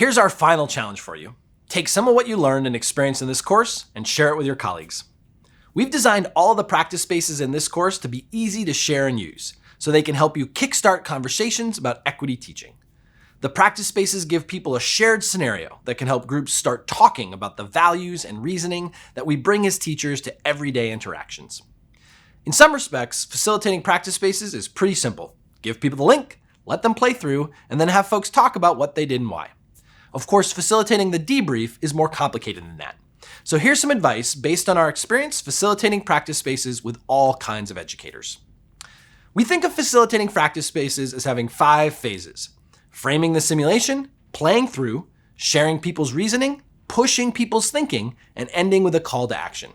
Here's our final challenge for you. Take some of what you learned and experienced in this course and share it with your colleagues. We've designed all the practice spaces in this course to be easy to share and use, so they can help you kickstart conversations about equity teaching. The practice spaces give people a shared scenario that can help groups start talking about the values and reasoning that we bring as teachers to everyday interactions. In some respects, facilitating practice spaces is pretty simple. Give people the link, let them play through, and then have folks talk about what they did and why. Of course, facilitating the debrief is more complicated than that. So here's some advice based on our experience facilitating practice spaces with all kinds of educators. We think of facilitating practice spaces as having 5 phases: framing the simulation, playing through, sharing people's reasoning, pushing people's thinking, and ending with a call to action.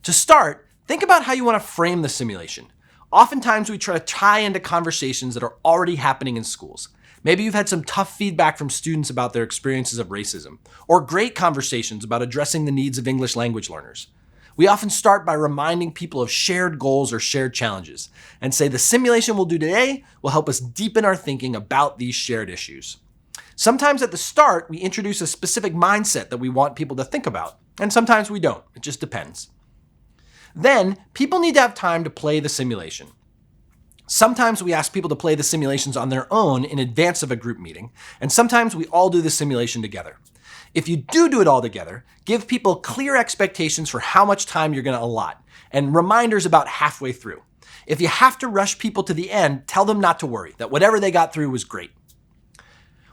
To start, think about how you want to frame the simulation. Oftentimes we try to tie into conversations that are already happening in schools. Maybe you've had some tough feedback from students about their experiences of racism, or great conversations about addressing the needs of English language learners. We often start by reminding people of shared goals or shared challenges, and say the simulation we'll do today will help us deepen our thinking about these shared issues. Sometimes at the start, we introduce a specific mindset that we want people to think about, and sometimes we don't. It just depends. Then, people need to have time to play the simulation. Sometimes we ask people to play the simulations on their own in advance of a group meeting, and sometimes we all do the simulation together. If you do it all together, give people clear expectations for how much time you're going to allot, and reminders about halfway through. If you have to rush people to the end, tell them not to worry, that whatever they got through was great.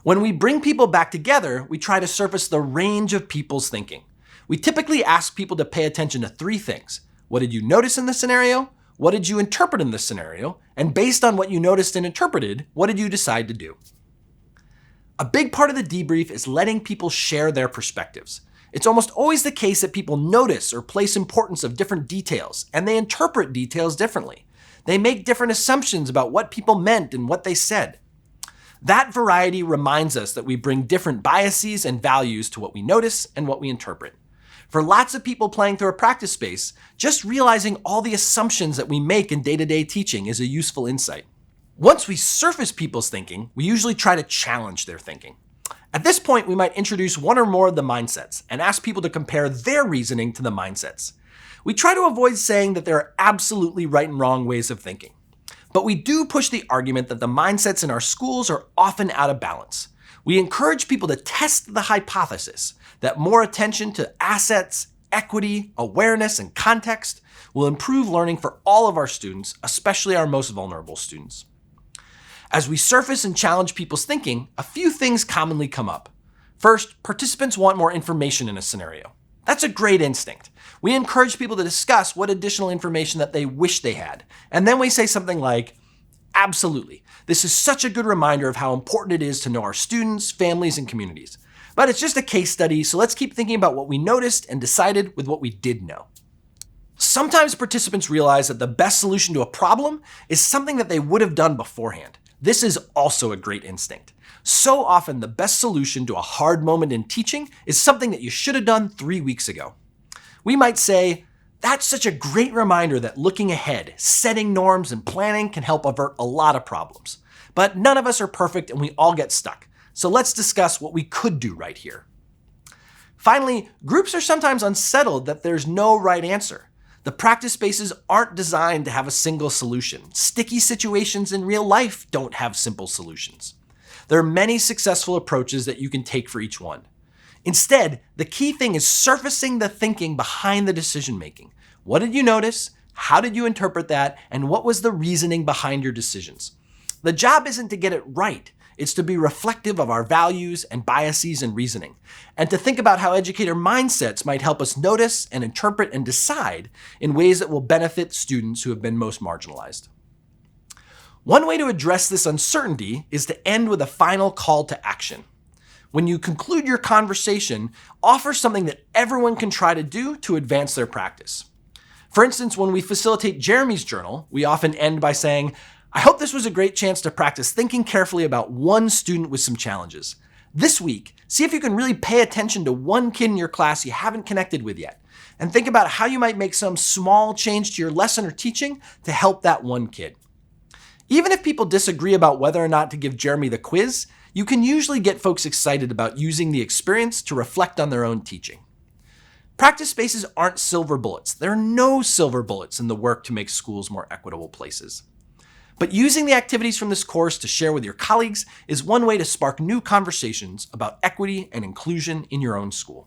When we bring people back together, we try to surface the range of people's thinking. We typically ask people to pay attention to 3 things. What did you notice in the scenario? What did you interpret in this scenario? And based on what you noticed and interpreted, what did you decide to do? A big part of the debrief is letting people share their perspectives. It's almost always the case that people notice or place importance of different details, and they interpret details differently. They make different assumptions about what people meant and what they said. That variety reminds us that we bring different biases and values to what we notice and what we interpret. For lots of people playing through a practice space, just realizing all the assumptions that we make in day-to-day teaching is a useful insight. Once we surface people's thinking, we usually try to challenge their thinking. At this point, we might introduce one or more of the mindsets and ask people to compare their reasoning to the mindsets. We try to avoid saying that there are absolutely right and wrong ways of thinking. But we do push the argument that the mindsets in our schools are often out of balance. We encourage people to test the hypothesis that more attention to assets, equity, awareness, and context will improve learning for all of our students, especially our most vulnerable students. As we surface and challenge people's thinking, a few things commonly come up. First, participants want more information in a scenario. That's a great instinct. We encourage people to discuss what additional information that they wish they had. And then we say something like, absolutely. This is such a good reminder of how important it is to know our students, families, and communities. But it's just a case study, so let's keep thinking about what we noticed and decided with what we did know. Sometimes participants realize that the best solution to a problem is something that they would have done beforehand. This is also a great instinct. So often, the best solution to a hard moment in teaching is something that you should have done 3 weeks ago. We might say, that's such a great reminder that looking ahead, setting norms, and planning can help avert a lot of problems. But none of us are perfect and we all get stuck. So let's discuss what we could do right here. Finally, groups are sometimes unsettled that there's no right answer. The practice spaces aren't designed to have a single solution. Sticky situations in real life don't have simple solutions. There are many successful approaches that you can take for each one. Instead, the key thing is surfacing the thinking behind the decision making. What did you notice? How did you interpret that? And what was the reasoning behind your decisions? The job isn't to get it right. It's to be reflective of our values and biases and reasoning, and to think about how educator mindsets might help us notice and interpret and decide in ways that will benefit students who have been most marginalized. One way to address this uncertainty is to end with a final call to action. When you conclude your conversation, offer something that everyone can try to do to advance their practice. For instance, when we facilitate Jeremy's journal, we often end by saying, I hope this was a great chance to practice thinking carefully about one student with some challenges. This week, see if you can really pay attention to one kid in your class you haven't connected with yet, and think about how you might make some small change to your lesson or teaching to help that one kid. Even if people disagree about whether or not to give Jeremy the quiz, you can usually get folks excited about using the experience to reflect on their own teaching. Practice spaces aren't silver bullets. There are no silver bullets in the work to make schools more equitable places. But using the activities from this course to share with your colleagues is one way to spark new conversations about equity and inclusion in your own school.